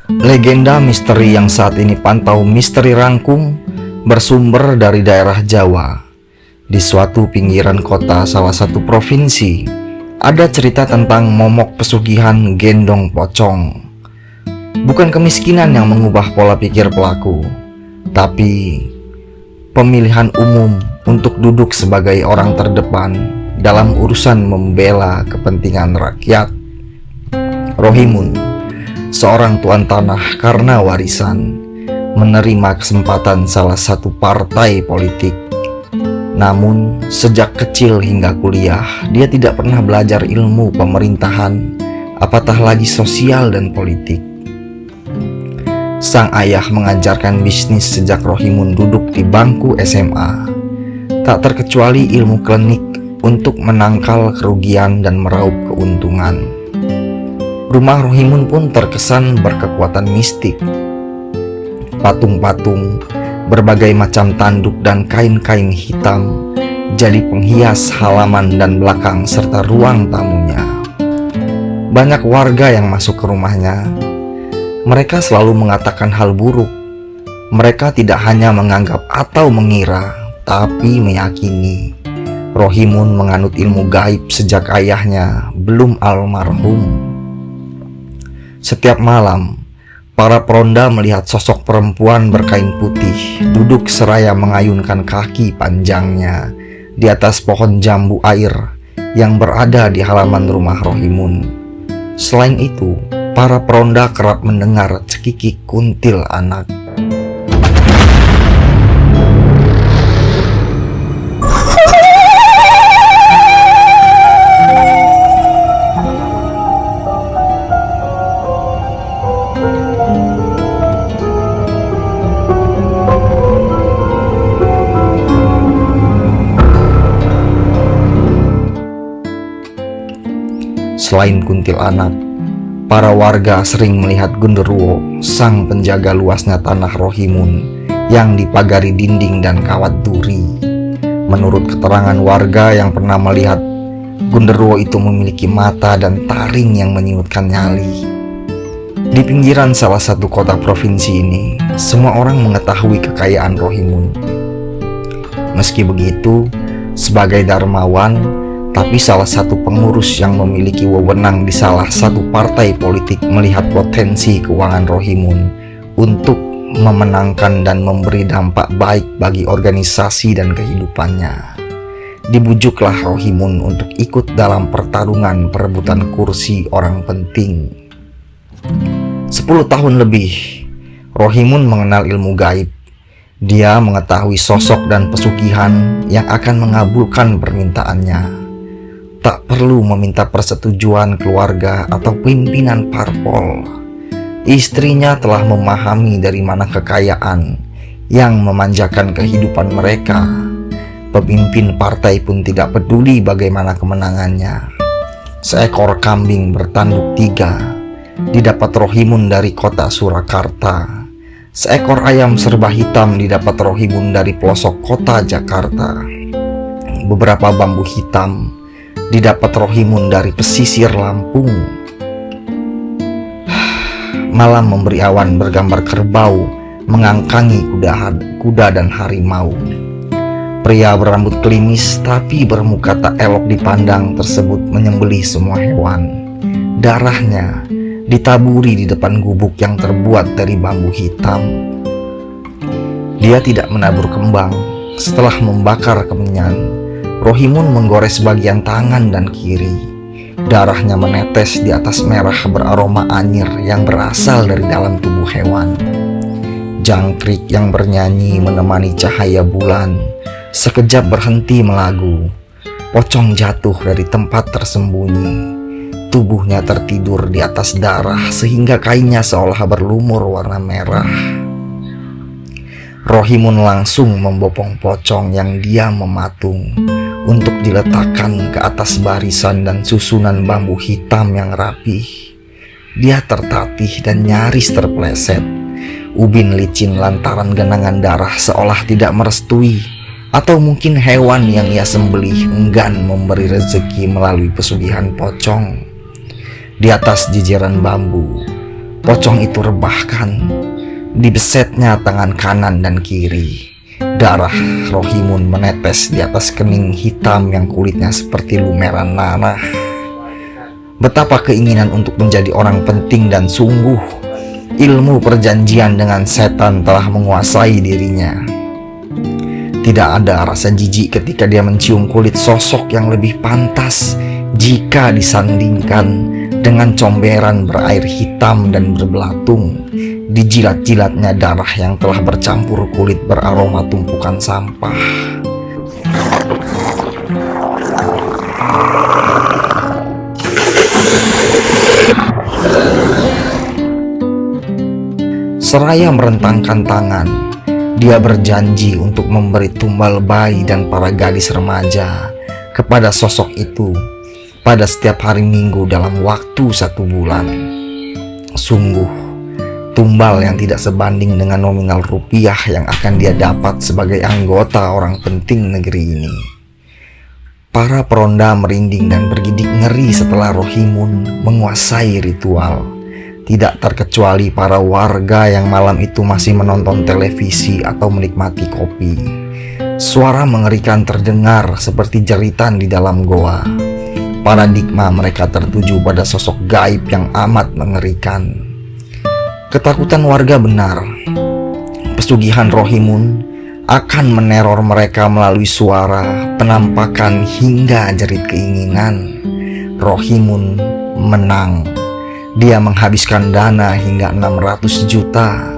Legenda misteri yang saat ini pantau misteri rangkum bersumber dari daerah Jawa. Di suatu pinggiran kota salah satu provinsi, ada cerita tentang momok pesugihan gendong pocong. Bukan kemiskinan yang mengubah pola pikir pelaku, tapi pemilihan umum untuk duduk sebagai orang terdepan dalam urusan membela kepentingan rakyat. Rohimun, seorang tuan tanah karena warisan, menerima kesempatan salah satu partai politik. Namun, sejak kecil hingga kuliah, dia tidak pernah belajar ilmu pemerintahan, apatah lagi sosial dan politik. Sang ayah mengajarkan bisnis sejak Rohimun duduk di bangku SMA, tak terkecuali ilmu klinik untuk menangkal kerugian dan meraup keuntungan. Rumah Rohimun pun terkesan berkekuatan mistik. Patung-patung, berbagai macam tanduk dan kain-kain hitam jadi penghias halaman dan belakang serta ruang tamunya. Banyak warga yang masuk ke rumahnya. Mereka selalu mengatakan hal buruk. Mereka tidak hanya menganggap atau mengira, tapi meyakini Rohimun menganut ilmu gaib sejak ayahnya belum almarhum. Setiap malam, para peronda melihat sosok perempuan berkain putih duduk seraya mengayunkan kaki panjangnya di atas pohon jambu air yang berada di halaman rumah Rohimun. Selain itu, para peronda kerap mendengar cekikik kuntil anak. Selain kuntilanak, para warga sering melihat Gundurwo, sang penjaga luasnya tanah Rohimun yang dipagari dinding dan kawat duri. Menurut keterangan warga yang pernah melihat, Gundurwo itu memiliki mata dan taring yang menyurutkan nyali. Di pinggiran salah satu kota provinsi ini, semua orang mengetahui kekayaan Rohimun. Meski begitu, sebagai darmawan, tapi salah satu pengurus yang memiliki wewenang di salah satu partai politik melihat potensi keuangan Rohimun untuk memenangkan dan memberi dampak baik bagi organisasi dan kehidupannya. Dibujuklah Rohimun untuk ikut dalam pertarungan perebutan kursi orang penting. 10 tahun lebih, Rohimun mengenal ilmu gaib. Dia mengetahui sosok dan pesugihan yang akan mengabulkan permintaannya. Tak perlu meminta persetujuan keluarga atau pimpinan parpol. Istrinya telah memahami dari mana kekayaan yang memanjakan kehidupan mereka. Pemimpin partai pun tidak peduli bagaimana kemenangannya. Seekor kambing bertanduk 3 didapat Rohimun dari kota Surakarta. Seekor ayam serba hitam didapat Rohimun dari pelosok kota Jakarta. Beberapa bambu hitam didapat Rohimun dari pesisir Lampung. Malam memberi awan bergambar kerbau mengangkangi kuda dan harimau. Pria berambut klimis tapi bermuka tak elok dipandang tersebut menyembelih semua hewan. Darahnya ditaburi di depan gubuk yang terbuat dari bambu hitam. Dia tidak menabur kembang. Setelah membakar kemenyan, Rohimun menggores bagian tangan dan kiri. Darahnya menetes di atas merah beraroma anyir yang berasal dari dalam tubuh hewan. Jangkrik yang bernyanyi menemani cahaya bulan sekejap berhenti melagu. Pocong jatuh dari tempat tersembunyi. Tubuhnya tertidur di atas darah sehingga kainnya seolah berlumur warna merah. Rohimun langsung membopong pocong yang dia mematung untuk diletakkan ke atas barisan dan susunan bambu hitam yang rapih. Dia tertatih dan nyaris terpleset. Ubin licin lantaran genangan darah seolah tidak merestui, atau mungkin hewan yang ia sembelih enggan memberi rezeki melalui pesugihan pocong. Di atas jijiran bambu, Pocong itu rebahkan. Dibesetnya tangan kanan dan kiri. Darah Rohimun menetes di atas kening hitam yang kulitnya seperti lumeran nanah. Betapa keinginan untuk menjadi orang penting dan sungguh ilmu perjanjian dengan setan telah menguasai dirinya. Tidak ada rasa jijik ketika dia mencium kulit sosok yang lebih pantas jika disandingkan dengan comberan berair hitam dan berbelatung. Dijilat-jilatnya darah yang telah bercampur kulit beraroma tumpukan sampah. Seraya merentangkan tangan, dia berjanji untuk memberi tumbal bayi dan para gadis remaja kepada sosok itu pada setiap hari Minggu dalam waktu 1 bulan. Sungguh tumbal yang tidak sebanding dengan nominal rupiah yang akan dia dapat sebagai anggota orang penting negeri ini. Para peronda merinding dan bergidik ngeri setelah Rohimun menguasai ritual. Tidak terkecuali para warga yang malam itu masih menonton televisi atau menikmati kopi. Suara mengerikan terdengar seperti jeritan di dalam goa. Paradigma mereka tertuju pada sosok gaib yang amat mengerikan. Ketakutan warga benar. Pesugihan Rohimun akan meneror mereka melalui suara, penampakan hingga jerit keinginan. Rohimun menang. Dia menghabiskan dana hingga 600 juta.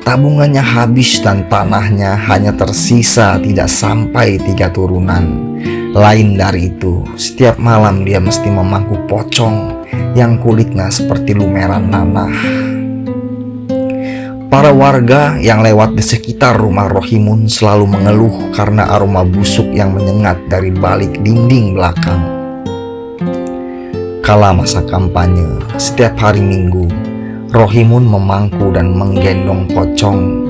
Tabungannya habis dan tanahnya hanya tersisa tidak sampai 3 turunan. Lain dari itu, setiap malam dia mesti memangku pocong yang kulitnya seperti lumeran nanah. Para warga yang lewat di sekitar rumah Rohimun selalu mengeluh karena aroma busuk yang menyengat dari balik dinding belakang. Kala masa kampanye, setiap hari Minggu, Rohimun memangku dan menggendong pocong.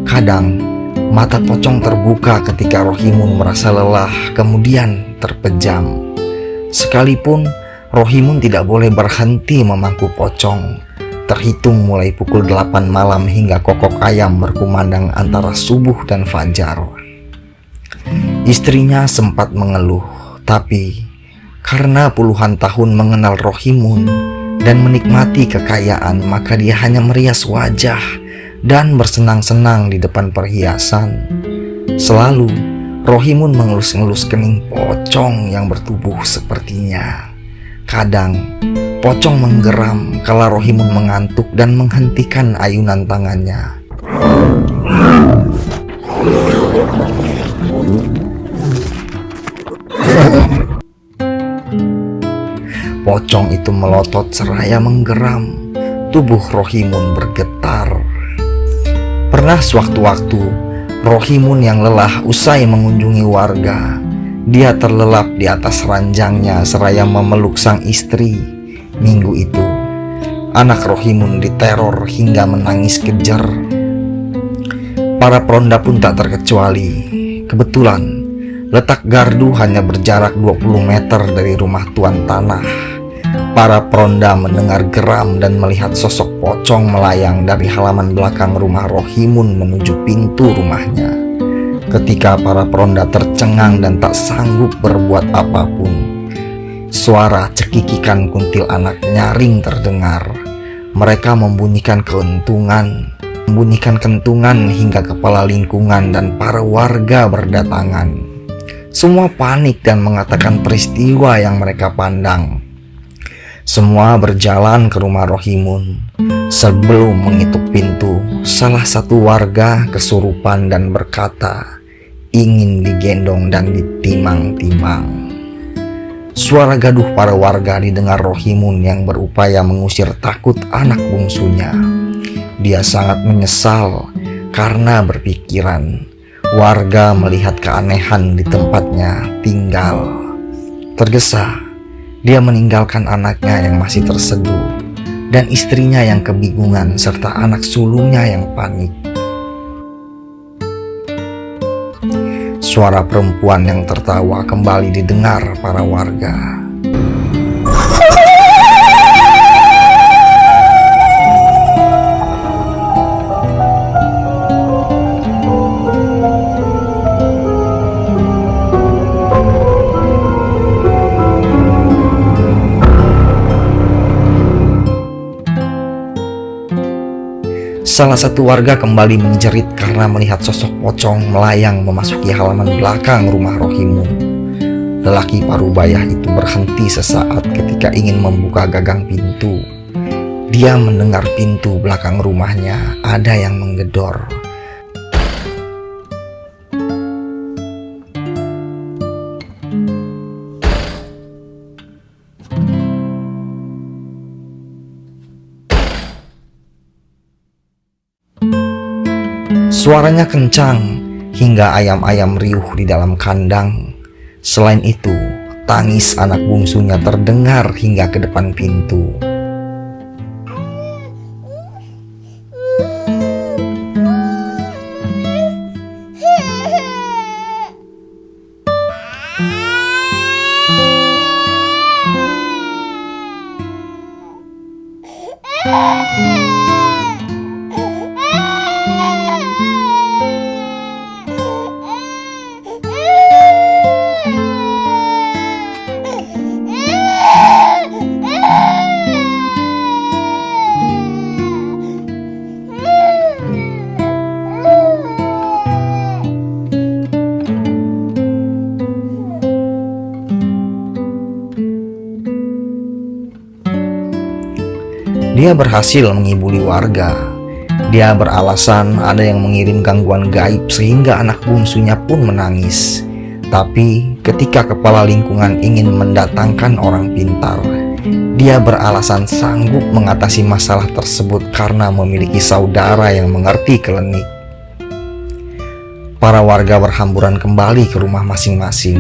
Kadang, mata pocong terbuka ketika Rohimun merasa lelah, kemudian terpejam. Sekalipun, Rohimun tidak boleh berhenti memangku pocong. Terhitung mulai pukul 8 malam hingga kokok ayam berkumandang antara subuh dan fajar. Istrinya sempat mengeluh, tapi karena puluhan tahun mengenal Rohimun dan menikmati kekayaan, maka dia hanya merias wajah dan bersenang-senang di depan perhiasan. Selalu Rohimun mengelus-ngelus kening pocong yang bertubuh sepertinya. Kadang pocong menggeram kala Rohimun mengantuk dan menghentikan ayunan tangannya. Pocong itu melotot seraya menggeram. Tubuh Rohimun bergetar. Pernah sewaktu-waktu Rohimun yang lelah usai mengunjungi warga, dia terlelap di atas ranjangnya seraya memeluk sang istri. Minggu itu, anak Rohimun diteror hingga menangis kejer. Para peronda pun tak terkecuali. Kebetulan, letak gardu hanya berjarak 20 meter dari rumah tuan tanah. Para peronda mendengar geram dan melihat sosok pocong melayang dari halaman belakang rumah Rohimun menuju pintu rumahnya. Ketika para peronda tercengang dan tak sanggup berbuat apapun, suara cekikikan kuntilanak nyaring terdengar. Mereka membunyikan kentungan hingga kepala lingkungan dan para warga berdatangan. Semua panik dan mengatakan peristiwa yang mereka pandang. Semua berjalan ke rumah Rohimun. Sebelum mengetuk pintu, salah satu warga kesurupan dan berkata ingin digendong dan ditimang-timang. Suara gaduh para warga didengar Rohimun yang berupaya mengusir takut anak bungsunya. Dia sangat menyesal karena berpikiran warga melihat keanehan di tempatnya tinggal. Tergesa, dia meninggalkan anaknya yang masih terseduh dan istrinya yang kebingungan serta anak sulungnya yang panik. Suara perempuan yang tertawa kembali didengar para warga. Salah satu warga kembali menjerit karena melihat sosok pocong melayang memasuki halaman belakang rumah Rohimun. Lelaki parubaya itu berhenti sesaat ketika ingin membuka gagang pintu. Dia mendengar pintu belakang rumahnya ada yang menggedor. Suaranya kencang hingga ayam-ayam riuh di dalam kandang. Selain itu, tangis anak bungsunya terdengar hingga ke depan pintu. Dia berhasil mengibuli warga. Dia beralasan ada yang mengirim gangguan gaib sehingga anak bungsunya pun menangis. Tapi ketika kepala lingkungan ingin mendatangkan orang pintar, dia beralasan sanggup mengatasi masalah tersebut karena memiliki saudara yang mengerti klinik. Para warga berhamburan kembali ke rumah masing-masing.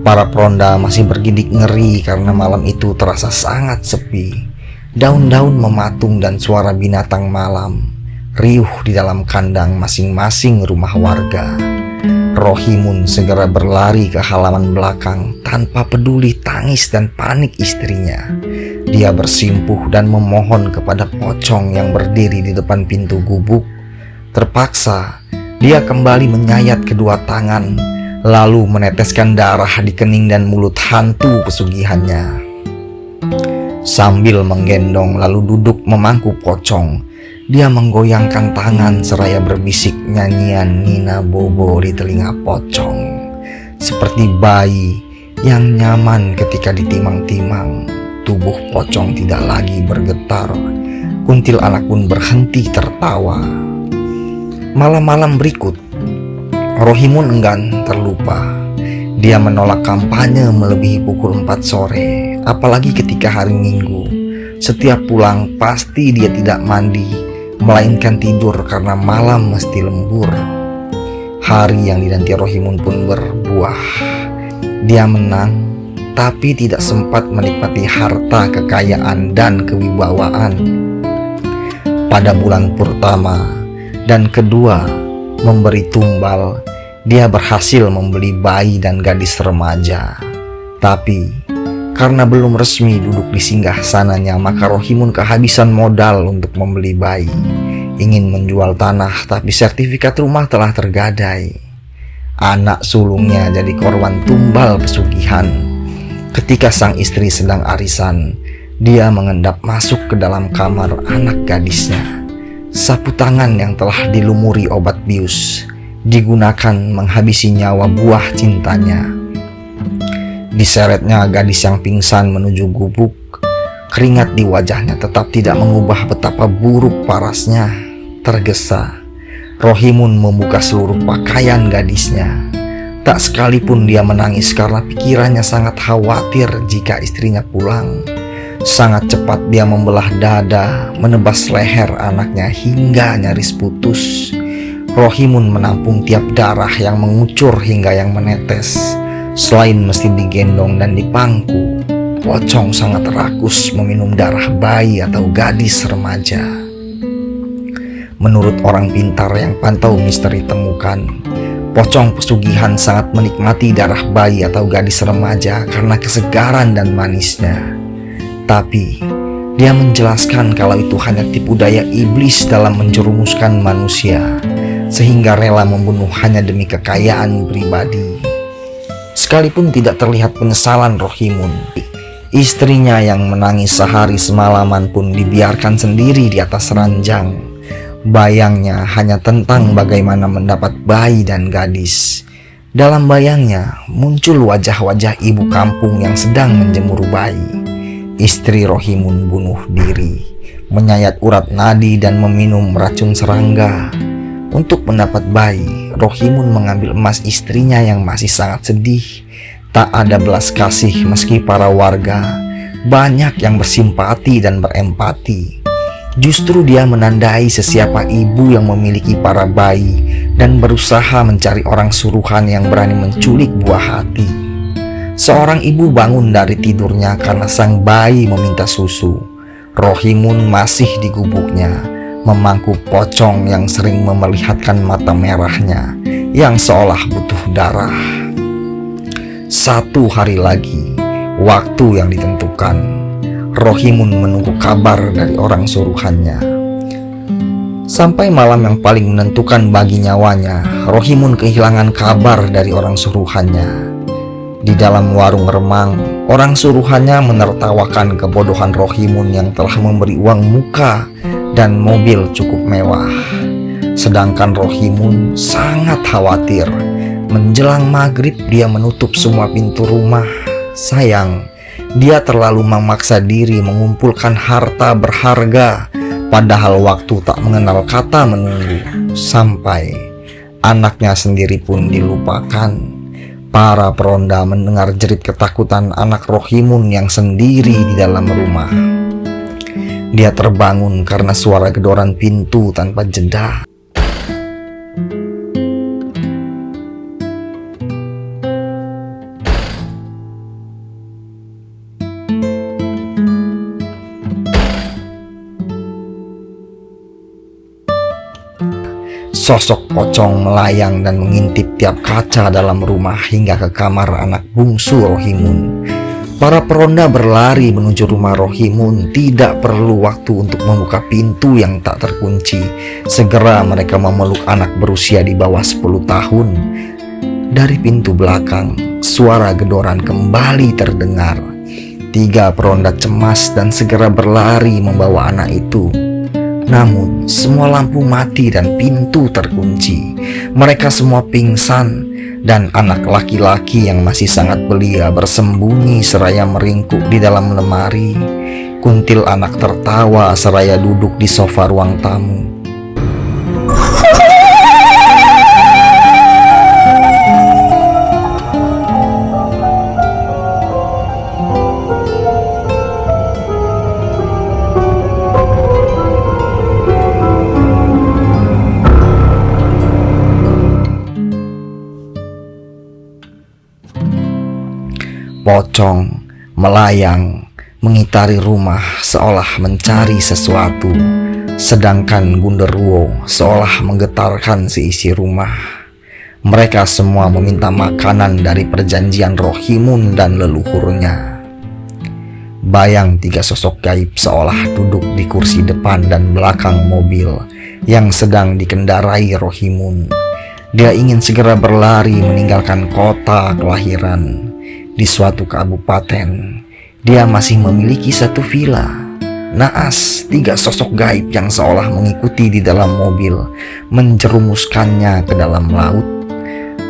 Para peronda masih bergidik ngeri karena malam itu terasa sangat sepi. Daun-daun mematung dan suara binatang malam riuh di dalam kandang masing-masing rumah warga. Rohimun segera berlari ke halaman belakang tanpa peduli tangis dan panik istrinya. Dia bersimpuh dan memohon kepada pocong yang berdiri di depan pintu gubuk. Terpaksa, dia kembali menyayat kedua tangan, lalu meneteskan darah di kening dan mulut hantu pesugihannya. Sambil menggendong lalu duduk memangku pocong, dia menggoyangkan tangan seraya berbisik nyanyian Nina Bobo di telinga pocong. Seperti bayi yang nyaman ketika ditimang-timang, tubuh pocong tidak lagi bergetar. Kuntil anak pun berhenti tertawa. Malam-malam berikut, Rohimun enggan terlupa. Dia menolak kampanye melebihi pukul 4 sore, apalagi ketika hari Minggu. Setiap pulang pasti dia tidak mandi, melainkan tidur karena malam mesti lembur. Hari yang dinanti Rohimun pun berbuah. Dia menang, tapi tidak sempat menikmati harta, kekayaan, dan kewibawaan. Pada bulan Purtama dan kedua memberi tumbal, dia berhasil membeli bayi dan gadis remaja. Tapi karena belum resmi duduk di singgah sananya, maka Rohimun kehabisan modal untuk membeli bayi. Ingin menjual tanah, tapi sertifikat rumah telah tergadai. Anak sulungnya jadi korban tumbal pesugihan. Ketika sang istri sedang arisan, dia mengendap masuk ke dalam kamar anak gadisnya. Sapu tangan yang telah dilumuri obat bius digunakan menghabisi nyawa buah cintanya. Diseretnya gadis yang pingsan menuju gubuk. Keringat di wajahnya tetap tidak mengubah betapa buruk parasnya. Tergesa, Rohimun membuka seluruh pakaian gadisnya. Tak sekalipun dia menangis karena pikirannya sangat khawatir jika istrinya pulang. Sangat cepat dia membelah dada, menebas leher anaknya hingga nyaris putus. Rohimun menampung tiap darah yang mengucur hingga yang menetes. Selain mesti digendong dan dipangku, pocong sangat rakus meminum darah bayi atau gadis remaja. Menurut orang pintar yang pantau misteri temukan, pocong pesugihan sangat menikmati darah bayi atau gadis remaja karena kesegaran dan manisnya. Tapi dia menjelaskan kalau itu hanya tipu daya iblis dalam menjerumuskan manusia, sehingga rela membunuh hanya demi kekayaan pribadi. Sekalipun tidak terlihat penyesalan Rohimun, istrinya yang menangis sehari semalaman pun dibiarkan sendiri di atas ranjang. Bayangnya hanya tentang bagaimana mendapat bayi dan gadis. Dalam bayangnya muncul wajah-wajah ibu kampung yang sedang menjemur bayi. Istri Rohimun bunuh diri, menyayat urat nadi dan meminum racun serangga. Untuk mendapat bayi, Rohimun mengambil emas istrinya yang masih sangat sedih. Tak ada belas kasih meski para warga banyak yang bersimpati dan berempati. Justru dia menandai sesiapa ibu yang memiliki para bayi dan berusaha mencari orang suruhan yang berani menculik buah hati. Seorang ibu bangun dari tidurnya karena sang bayi meminta susu. Rohimun masih di gubuknya, memangku pocong yang sering memperlihatkan mata merahnya yang seolah butuh darah. 1 hari lagi, waktu yang ditentukan, Rohimun menunggu kabar dari orang suruhannya. Sampai malam yang paling menentukan bagi nyawanya, Rohimun kehilangan kabar dari orang suruhannya. Di dalam warung remang, orang suruhannya menertawakan kebodohan Rohimun yang telah memberi uang muka dan mobil cukup mewah. Sedangkan Rohimun sangat khawatir. Menjelang maghrib dia menutup semua pintu rumah. Sayang, dia terlalu memaksa diri mengumpulkan harta berharga, padahal waktu tak mengenal kata menunggu. Sampai anaknya sendiri pun dilupakan. Para peronda mendengar jerit ketakutan anak Rohimun yang sendiri di dalam rumah. Dia terbangun karena suara gedoran pintu tanpa jeda. Sosok pocong melayang dan mengintip tiap kaca dalam rumah hingga ke kamar anak bungsu Rohimun. Para peronda berlari menuju rumah Rohimun. Tidak perlu waktu untuk membuka pintu yang tak terkunci. Segera mereka memeluk anak berusia di bawah 10 tahun. Dari pintu belakang, suara gedoran kembali terdengar. 3 peronda cemas dan segera berlari membawa anak itu. Namun semua lampu mati dan pintu terkunci. Mereka semua pingsan dan anak laki-laki yang masih sangat belia bersembunyi seraya meringkuk di dalam lemari. Kuntil anak tertawa seraya duduk di sofa ruang tamu. Pocong melayang mengitari rumah seolah mencari sesuatu, sedangkan Gundurwo seolah menggetarkan seisi rumah. Mereka semua meminta makanan dari perjanjian Rohimun dan leluhurnya. Bayang 3 sosok gaib seolah duduk di kursi depan dan belakang mobil yang sedang dikendarai Rohimun. Dia ingin segera berlari meninggalkan kota kelahiran. Di suatu kabupaten, dia masih memiliki 1 villa. Naas, 3 sosok gaib yang seolah mengikuti di dalam mobil, menjerumuskannya ke dalam laut.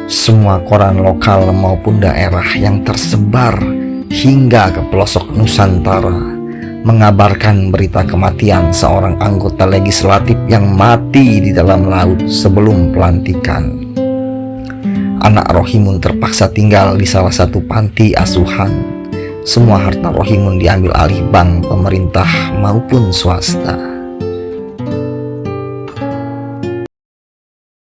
Semua koran lokal maupun daerah yang tersebar hingga ke pelosok Nusantara mengabarkan berita kematian seorang anggota legislatif yang mati di dalam laut sebelum pelantikan. Anak Rohimun terpaksa tinggal di salah satu panti asuhan. Semua harta Rohimun diambil alih bank, pemerintah maupun swasta.